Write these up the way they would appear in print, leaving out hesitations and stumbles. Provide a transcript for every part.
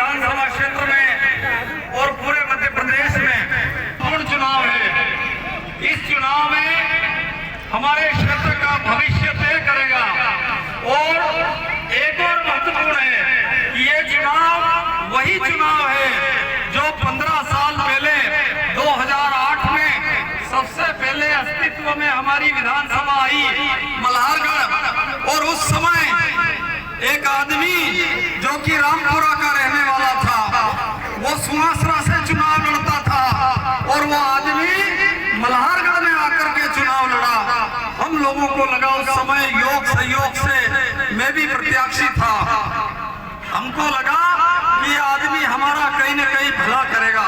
विधानसभा क्षेत्र में और पूरे मध्य प्रदेश में पूर्ण चुनाव है। इस चुनाव में हमारे क्षेत्र का भविष्य तय करेगा। और एक और महत्वपूर्ण है कि ये चुनाव वही चुनाव है जो 15 साल पहले 2008 में सबसे पहले अस्तित्व में हमारी विधानसभा आई मल्हारगढ़। और उस समय एक आदमी जो कि रामपुरा का रहने वाला था, वो सुहासरा से चुनाव लड़ता था और वो आदमी मल्हारगढ़ में आकर के चुनाव लड़ा। हम लोगों को लगा उस समय योग सहयोग से मैं भी प्रत्याशी था, हमको लगा कि ये आदमी हमारा कहीं न कहीं भला करेगा,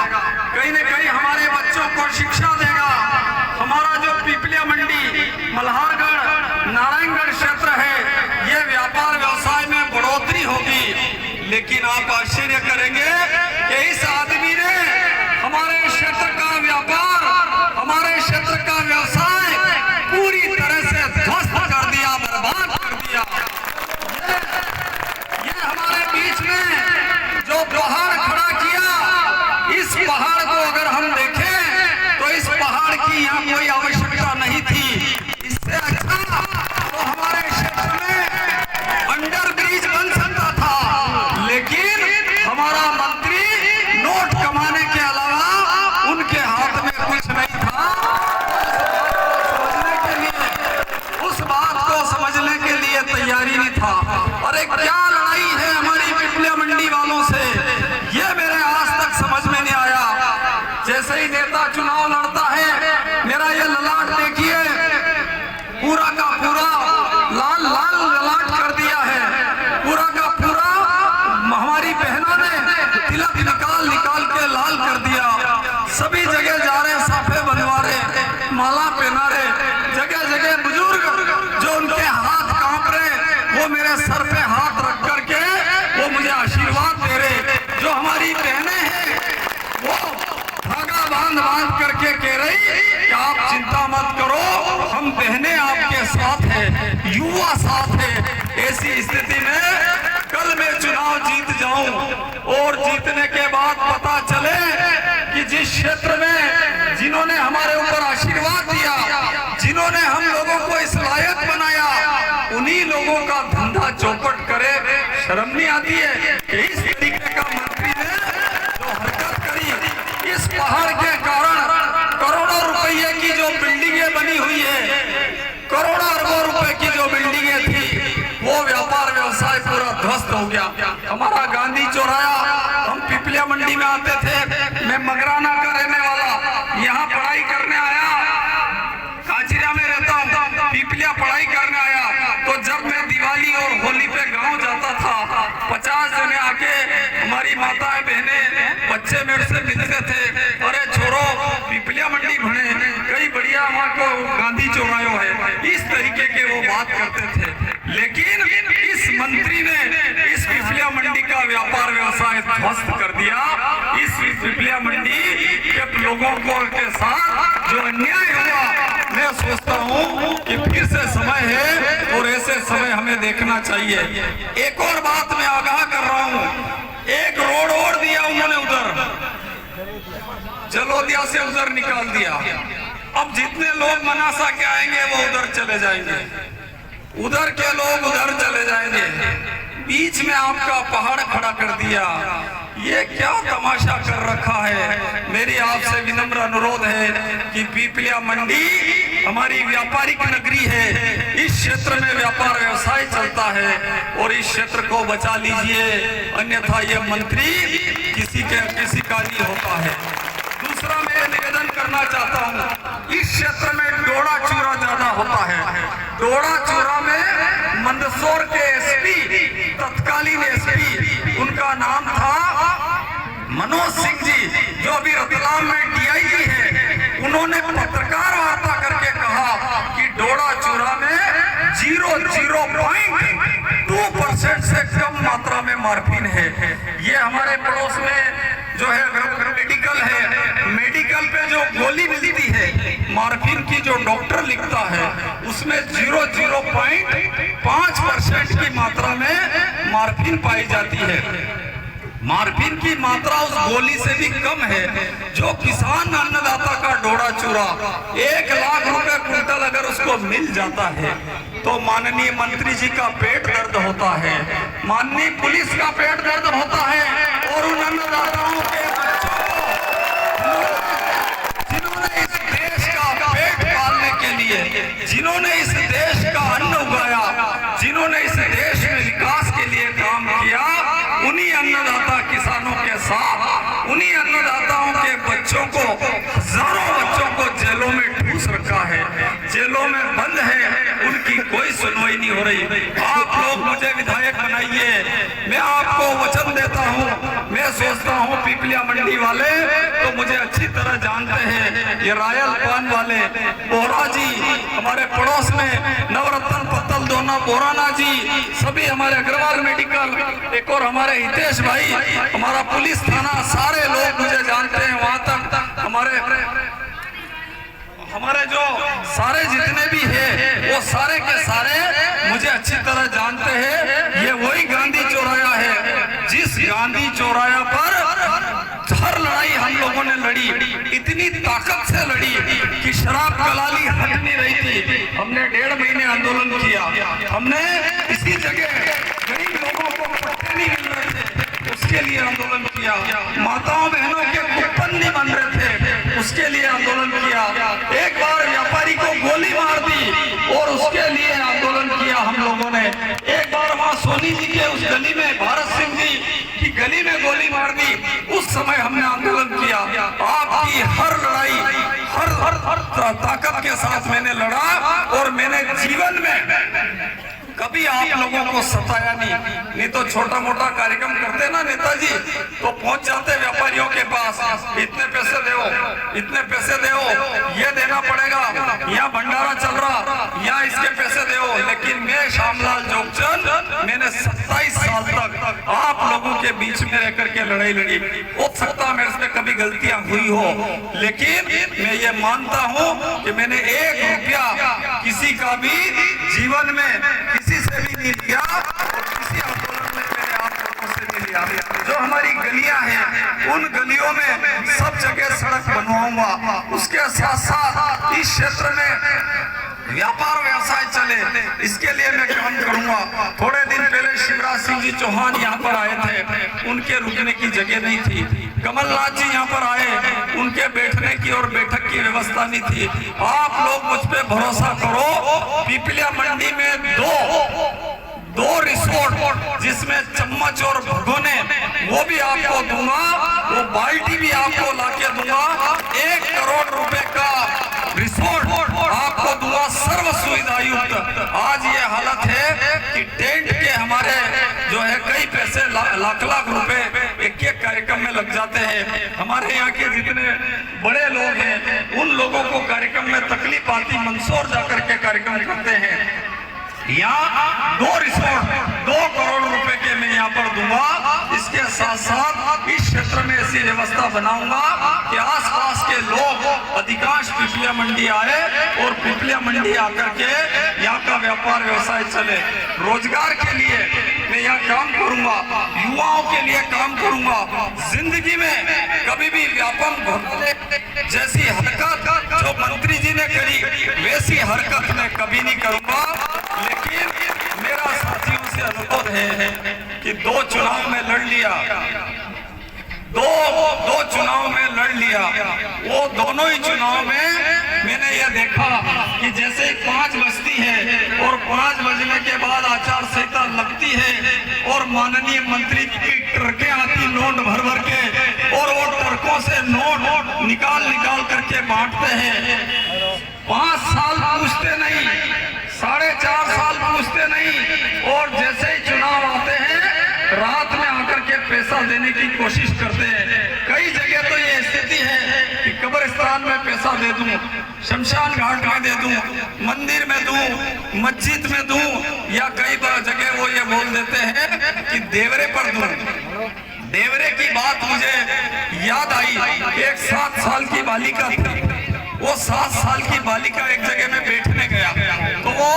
कहीं न कहीं हमारे बच्चों को शिक्षा देगा, हमारा जो पिपलिया मंडी मल्हारगढ़ नारायणगढ़ क्षेत्र है ये व्यापार व्यवसाय में बढ़ोतरी होगी। लेकिन आप आश्चर्य करेंगे कि इस आदमी ने हमारे क्षेत्र का व्यापार, हमारे क्षेत्र का व्यवसाय पूरी तरह से ध्वस्त कर दिया, बर्बाद कर दिया। ये हमारे बीच में जो पहाड़ खड़ा किया, इस पहाड़ को अगर हम देखें तो इस पहाड़ की यहाँ कोई आवश्यकता नहीं थी। इससे अच्छा तो हमारे क्षेत्र में अंडर ब्रिज बन सकता था, लेकिन हमारा मंत्री नोट कमाने के अलावा उनके हाथ में कुछ नहीं था। समझने के लिए, उस बात को समझने के लिए तैयारी नहीं था। अरे क्या लड़ाई है हमारी पिपलिया मंडी वालों से, ये मेरे आज तक समझ में नहीं आया। जैसे ही नेता चुनाव लड़ता है, मेरा ये ललाट देखिए पूरा का पूरा लाल लाल ललाट कर दिया है, पूरा का पूरा हमारी बहनों ने तिलक निकाल निकाल के लाल कर दिया। सभी जगह जा रहे साफे बनवा रहे, माला पहना रहे, जगह जगह बुजुर्ग जो उनके हाथ कांप रहे वो मेरे सर पे हाथ रख करके वो मुझे आशीर्वाद दे रहे। जो हमारी बहनें हैं वो धागा बांध बांध करके कह रही कि आप चिंता मत करो, हम बहनें आपके साथ है, युवा साथ है। ऐसी स्थिति में कल मैं चुनाव जीत जाऊं और जीतने के बाद पता चले कि जिस क्षेत्र में जिन्होंने हमारे ऊपर आशीर्वाद दिया, जिन्होंने हम लोगों को इस लायक बनाया, उन्हीं लोगों का धंधा चौपट करे। शर्म नहीं आती है? इस तरीके का मंत्री ने जो हरकत करी, इस पहाड़ के कारण करोड़ों रुपये की जो बिल्डिंगें बनी हुई है, करोड़ों अरबों रुपए की जो बिल्डिंगें थी, वो व्यापार व्यवसाय पूरा ध्वस्त हो गया। हमारा गांधी चौराया, हम पिपलिया मंडी में आते थे, मैं मगराना का रहने वाला, यहाँ पढ़ाई करने आया, काचिरा में रहता हूँ, पिपलिया पढ़ाई करने आया। तो जब मैं दिवाली और होली पे गांव जाता था, 50 जने आके हमारी माताएं बहनें बच्चे मेरे से मिलते थे, अरे छोरो पिपलिया मंडी भणे, कई बढ़िया वहाँ को गांधी चौरायो है, इस तरीके के वो बात करते थे। लेकिन इस मंत्री ने इस पिपलिया मंडी का व्यापार व्यवसाय ध्वस्त कर दिया। इस पिपलिया मंडी के लोगों को के साथ जो अन्याय हुआ, मैं सोचता हूँ कि फिर से समय है और ऐसे समय हमें देखना चाहिए। एक और बात मैं आगाह कर रहा हूँ, एक रोड और दिया उन्होंने उधर जलोदिया से उधर निकाल दिया। अब जितने लोग मनासा के आएंगे वो उधर चले जाएंगे, उधर के लोग उधर चले जाएंगे, बीच में आपका पहाड़ खड़ा कर दिया। ये क्या तमाशा कर रखा है? मेरी आपसे विनम्र अनुरोध है कि पिपलिया मंडी हमारी व्यापारिक नगरी है, इस क्षेत्र में व्यापार व्यवसाय चलता है और इस क्षेत्र को बचा लीजिए, अन्यथा ये मंत्री किसी का नहीं होता है। दूसरा मैं निवेदन करना चाहता हूँ, इस क्षेत्र में डोड़ा चूरा ज्यादा होता है। डोड़ा चूरा में मंदसौर के एसपी, तत्कालीन एसपी, उनका नाम था मनोज सिंह जी, जो अभी रतलाम में डीआईजी है। उन्होंने पत्रकार वार्ता करके कहा कि डोड़ा चूरा में 0.2% से कम मात्रा में मॉर्फिन है। ये हमारे पड़ोस में जो है मेडिकल है, मेडिकल पे जो गोली मिलती है मॉर्फिन की, जो डॉक्टर लिखता है, उसमें 0.5% की मात्रा में मॉर्फिन पाई जाती है। मारपीट की मात्रा उस गोली से भी कम है जो किसान अन्नदाता का डोरा चूरा 1 लाख रुपए क्विंटल अगर उसको मिल जाता है तो माननीय मंत्री जी का पेट दर्द होता है, माननीय पुलिस का पेट दर्द होता है। और उन अन्नदाताओं के बच्चों को जिन्होंने इस देश का पेट पालने के लिए, जिन्होंने इस देश का अन्न उगाया, जिन्होंने इस देश में विकास के लिए काम किया, उन्हीं अन्नदाता किसानों के साथ उन्हीं अन्नदाताओं के बच्चों को, हजारों बच्चों को जेलों में ठूस रखा है, जेलों में बंद है, उनकी कोई सुनवाई नहीं हो रही। आप लोग मुझे विधायक बनाइए, मैं आपको वचन देता हूँ। मैं सोचता हूँ पिपलिया मंडी वाले तो मुझे अच्छी तरह जानते हैं, ये रायल पान वाले बोरा जी हमारे पड़ोस में, नवरत्न पत्तल दोना बोराना जी, सभी हमारे अग्रवाल मेडिकल, एक और हमारे हितेश भाई, हमारा पुलिस थाना, सारे लोग मुझे जानते हैं। वहां तक हमारे जो सारे जितने भी हैं वो सारे के सारे मुझे अच्छी तरह जानते हैं। ये वही गांधी चौराया है जिस गांधी चौराया पर हर लड़ाई हम लोगों ने लड़ी, इतनी ताकत से लड़ी कि शराब कलाली हट नहीं रही थी। हमने 1.5 महीने आंदोलन किया, हमने इसी जगह गरीब लोगों को पट्टे नहीं मिल रहे थे उसके लिए आंदोलन किया, माताओं बहनों के कूपन नहीं बन रहे थे उसके लिए आंदोलन किया, एक बार व्यापारी को गोली मार दी और उसके लिए आंदोलन किया हम लोगों ने, एक बार वहां सोनी जी के उस गली में, भारत सिंह जी की गली में गोली मार दी, उस समय हमने आंदोलन किया। आपकी हर लड़ाई हर ताकत के साथ मैंने लड़ा और मैंने जीवन में कभी आप लोगों को सताया नहीं तो छोटा मोटा कार्यक्रम करते ना नेताजी तो पहुंच जाते व्यापारियों के पास, इतने पैसे दो, इतने पैसे दो, ये देना पड़ेगा, यहाँ भंडारा चल रहा, यहाँ इसके पैसे दो। लेकिन मैं श्यामलाल जोगचंद, मैंने 27 साल तक आप लोगों के बीच में रहकर के लड़ाई लड़ी। हो सकता है मेरे से कभी गलतियां हुई हो, लेकिन मैं ये मानता हूँ कि मैंने 1 रुपया किसी का भी जीवन में किसी से भी नहीं लिया और किसी आंदोलन में मैंने आप लोगों से नहीं लिया। जो हमारी गलियां हैं उन गलियों में सब जगह सड़क बनवाऊंगा, उसके साथ साथ इस क्षेत्र में व्यापार व्यवसाय चले इसके लिए मैं काम करूंगा। थोड़े दिन पहले शिवराज सिंह जी चौहान यहाँ पर आए थे, उनके रुकने की जगह नहीं थी। कमलनाथ जी यहाँ पर आए, उनके बैठने की और बैठक की व्यवस्था नहीं थी। आप लोग मुझ पे भरोसा करो, पिपलिया मंडी में दो रिसोर्ट जिसमें चम्मच और भगोने वो भी आपको दूंगा, वो बाल्टी भी आपको लाके दूंगा, 1 करोड़ रुपए का रिसोर्ट आपको दूंगा, सर्व सुविधा युक्त। आज ये हालत है कि टेंट के हमारे जो है कई पैसे लाख रुपए एक कार्यक्रम में लग जाते हैं। हमारे यहाँ के जितने बड़े लोग हैं उन लोगों को कार्यक्रम में तकलीफ आती, मंदसौर जाकर के कार्यक्रम करते हैं। यहाँ 2 रिसोर्ट 2 करोड़ रुपए के मैं यहाँ पर दूंगा। इसके साथ साथ इस क्षेत्र में ऐसी व्यवस्था बनाऊंगा कि आसपास के लोग अधिकांश पिपलिया मंडी आए और पिपलिया मंडी आकर के यहाँ का व्यापार व्यवसाय चले। रोजगार के लिए मैं यहाँ काम करूंगा, युवाओं के लिए काम करूंगा। जिंदगी में कभी भी व्यापम घोटाले जैसी हरकत जो मंत्री जी ने करी वैसी हरकत मैं कभी नहीं करूंगा। लेकिन मेरा साथियों से अनुरोध है कि 2 चुनाव में लड़ लिया, दो चुनाव में लड़ लिया, वो दोनों ही चुनाव में मैंने ये देखा कि जैसे 5 बजती है और 5 बजने के बाद आचार संहिता लगती है और माननीय मंत्री की ट्रकें आती नोट भर के और वो ट्रकों से नोट निकाल करके बांटते हैं। 5 साल पूछते नहीं, 4.5 साल पूछते नहीं और जैसे ही चुनाव आते हैं रात में आकर के पैसा देने की कोशिश करते हैं। कई जगह तो ये स्थिति है कि कब्रिस्तान में पैसा दे दूं, शमशान घाट में दे दूं, मंदिर में दूं, मस्जिद में दूं, या कई जगह वो ये बोल देते हैं कि देवरे पर दूं। देवरे की बात मुझे याद आई, एक 7 साल की बालिका थी, वो 7 साल की बालिका एक जगह में बैठने गया तो वो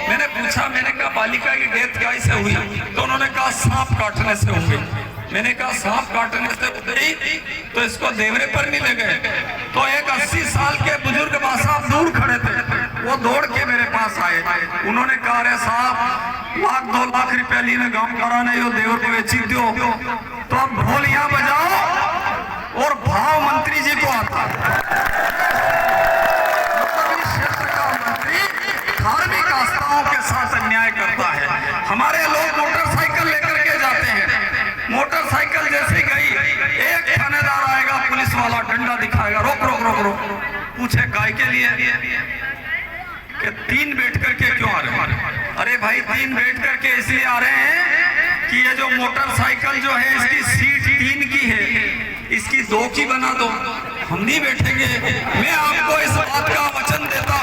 मैंने पूछा, मैंने कहा बालिका की डेथ कैसे हुई? तो उन्होंने कहा सांप काटने से हुई। मैंने कहा सांप काटने से गई तो इसको देवरे पर नहीं ले गए। तो एक 80 साल के बुजुर्ग बा साहब दूर खड़े थे, वो दौड़ के मेरे पास आए। उन्होंने कहा अरे साहब 1-2 लाख रुपया लीने गाँव करा नहीं हो, देवर को बेची दो। तो अब ढोल यहाँ बजाओ और भाव मंत्री जी को आता धार्मिक आस्थाओं के साथ अन्याय करता है। हमारे लोग मोटरसाइकिल लेकर के जाते हैं, मोटरसाइकिल जैसे गई एक थानेदार आएगा, पुलिस वाला डंडा दिखाएगा, रोक रोक रोक रोक, पूछे काय के लिए कि 3 बैठ करके क्यों आ रहे हैं? अरे भाई 3 बैठ करके इसलिए आ रहे हैं कि ये जो मोटरसाइकिल जो है इसकी सीट 3 की है, इसकी 2 की बना दो, हम नहीं बैठेंगे। मैं आपको इस बात का वचन देता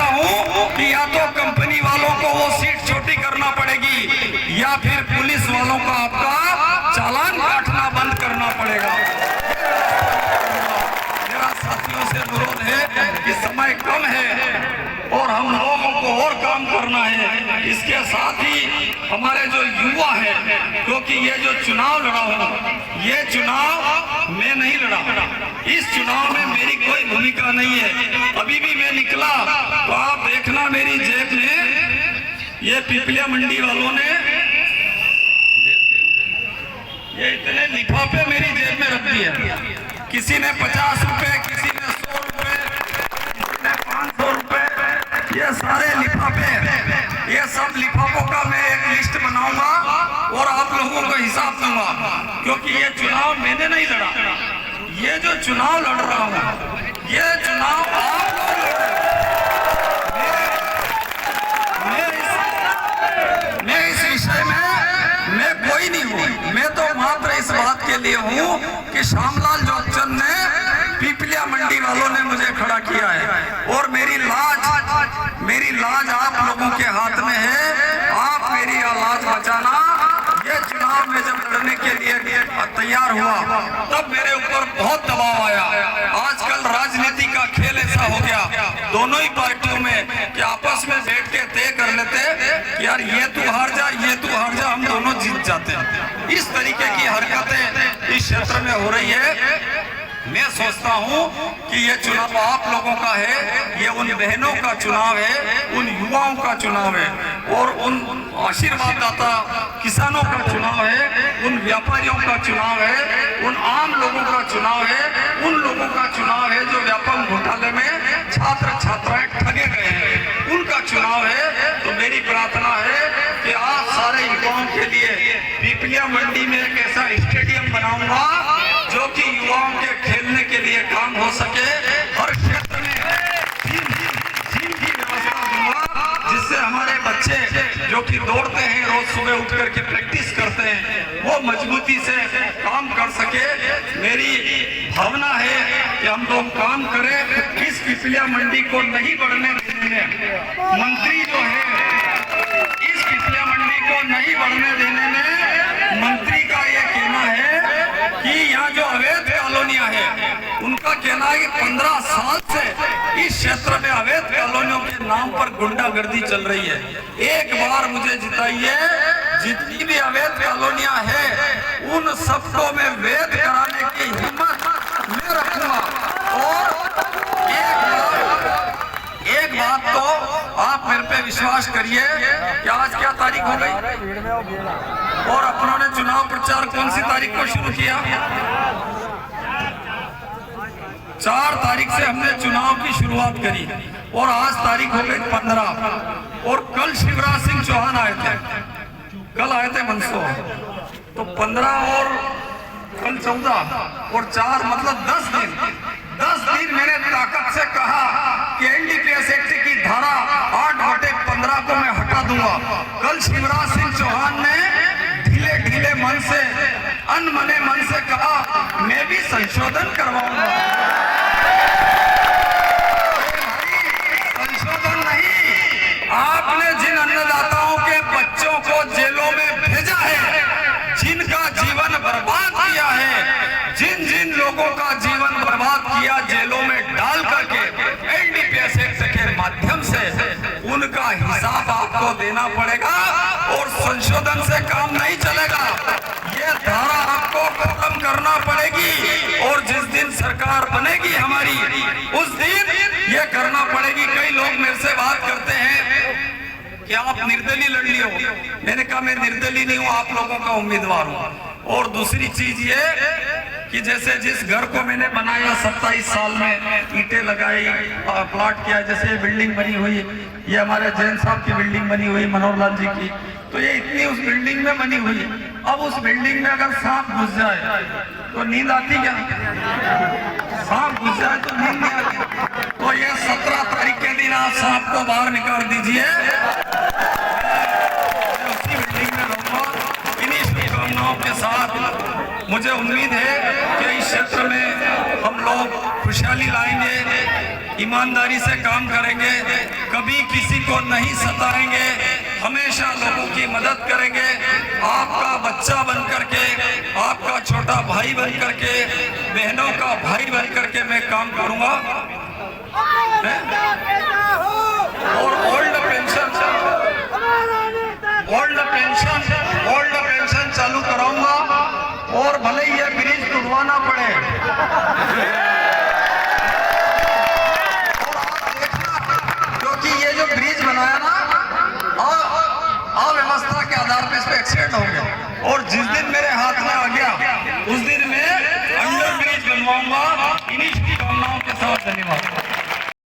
हूं कि या तो कंपनी वालों को वो सीट छोटी करना पड़ेगी या फिर पुलिस वालों का आपका चालान काटना बंद करना पड़ेगा। मेरा साथियों से अनुरोध है कि समय कम है और हम लोगों को और काम करना है। इसके साथ ही हमारे जो युवा है, क्योंकि ये जो चुनाव लड़ा हूं, ये चुनाव मैं नहीं लड़ा, इस चुनाव में मेरी कोई भूमिका नहीं है। अभी भी मैं निकला तो आप देखना मेरी जेब में ये पिपलिया मंडी वालों ने ये इतने लिफाफे मेरी जेब में रख दिए। किसी ने 50 रुपए, किसी ने 100 रुपए, किसी ने 500 रुपए, ये सारे लिफाफे, ये सब लिफाफों का मैं एक लिस्ट बनाऊंगा और आप लोगों को हिसाब दूंगा, क्योंकि ये चुनाव मैंने नहीं लड़ा। ये जो चुनाव लड़ रहा हूं, ये चुनाव आप लोग लड़ रहे हैं। मैं इस विषय में मैं कोई नहीं हूं, मैं तो मात्र इस बात के लिए हूं कि श्यामलाल जोगचंद ने, पिपलिया मंडी वालों ने मुझे खड़ा किया है और मेरी लाज आप लोगों के हाथ में है। आप मेरी लाज बचाना। ये चुनाव में जब लड़ने के लिए तैयार हुआ तब मेरे ऊपर बहुत दबाव आया। आजकल राजनीति का खेल ऐसा हो गया दोनों ही पार्टियों में कि आपस में बैठ के तय कर लेते कि यार ये तू हार जा, ये तू हार जा, हम दोनों जीत जाते हैं। इस तरीके की हरकतें इस क्षेत्र में हो रही है। मैं सोचता हूं कि ये चुनाव आप लोगों का है, ये उन बहनों का चुनाव है, उन युवाओं का चुनाव है और उन आशीर्वाद दाता किसानों का चुनाव है, उन व्यापारियों का चुनाव है, उन आम लोगों का चुनाव है, उन लोगों का चुनाव है जो व्यापक घोटाले में छात्र छात्राएं ठगे गए हैं, उनका चुनाव है। तो मेरी प्रार्थना है कि आप सारे युवाओं के लिए पिपलिया मंडी में एक ऐसा स्टेडियम बनाऊंगा जो कि युवाओं के खेलने के लिए काम हो सके। हर क्षेत्र में जिम की व्यवस्था दूंगा जिससे हमारे बच्चे जो कि दौड़ते हैं, रोज सुबह उठ करके प्रैक्टिस करते हैं, वो मजबूती से काम कर सके। मेरी भावना है कि हम लोग काम करें, इस पिपलिया मंडी को नहीं बढ़ने देने। मंत्री जो है इस पिपलिया मंडी को नहीं बढ़ने देने में मंत्री का ये कहना है कि यहाँ जो अवैध कॉलोनियां हैं, उनका कहना है कि 15 साल से इस क्षेत्र में अवैध कॉलोनियों के नाम पर गुंडागर्दी चल रही है। एक बार मुझे जिताइए, जितनी भी अवैध कॉलोनियां हैं उन सबको मैं वैध कराने की हिम्मत मैं रखूंगा। और एक बात तो आप मेरे पे विश्वास करिए कि आज क्या तारीख हो गई और अपनों ने चुनाव प्रचार कौन सी तारीख को शुरू किया? 4 तारीख से हमने चुनाव की शुरुआत करी और आज तारीख हो गई 15 और कल शिवराज सिंह चौहान आए थे, कल आए थे मंदसौर, तो 15 और कल 14 और 4 मतलब 10 दिन मैंने ताकत से कहा कि एनडीपीएस एक्ट की धारा 8/15 को मैं हटा दूंगा। कल शिवराज सिंह चौहान ने ढीले मन से, अनमने मन से कहा मैं भी संशोधन करवाऊंगा। संशोधन नहीं, आपने जिन अन्नदाताओं के बच्चों को जेलों में भेजा है, जिनका जीवन बर्बाद किया है, जिन लोगों का जीवन बर्बाद किया जेलों में डाल करके एनडीपीएस एक्ट के माध्यम से, उनका हिसाब आपको देना पड़ेगा और संशोधन से काम नहीं चलेगा। सरकार बनेगी हमारी, उस दिन ये करना पड़ेगी। कई लोग मेरे से बात करते हैं कि आप निर्दलीय लड़ लियो। मैंने कहा मैं निर्दलीय नहीं हूँ, आप लोगों का उम्मीदवार हूँ। और दूसरी चीज ये कि जैसे जिस घर को मैंने बनाया 27 साल में, ईंटें लगाई, प्लाट किया, जैसे ये बिल्डिंग बनी हुई, ये हमारे जैन साहब की बिल्डिंग बनी हुई, मनोहर लाल जी की, तो ये इतनी उस बिल्डिंग में बनी हुई है। अब उस बिल्डिंग में अगर सांप घुस जाए तो नींद आती क्या? सांप घुस जाए तो नींद नहीं आती। तो ये 17 तारीख के दिन आप सांप को बाहर निकाल दीजिए, उसी बिल्डिंग में रहूंगा। इन्हीं शुभकामनाओं के साथ मुझे उम्मीद है कि इस क्षेत्र में हम लोग खुशहाली लाएंगे, ईमानदारी से काम करेंगे, कभी किसी को नहीं सताएंगे, हमेशा लोगों की मदद करेंगे। आपका बच्चा बन करके, आपका छोटा भाई बन करके, बहनों का भाई बन करके मैं काम करूंगा। और ओल्ड पेंशन चालू कराऊंगा, और भले ही ये ब्रिज टूटवाना पड़े। क्योंकि ये जो ब्रिज बनाया ना, अव्यवस्था के आधार पे इस पे एक्सीडेंट हो गया, और जिस दिन मेरे हाथ में आ गया उस दिन मैं अंडर ब्रिज बनवाऊंगा। इन्हीं शुभकामनाओं के साथ धन्यवाद।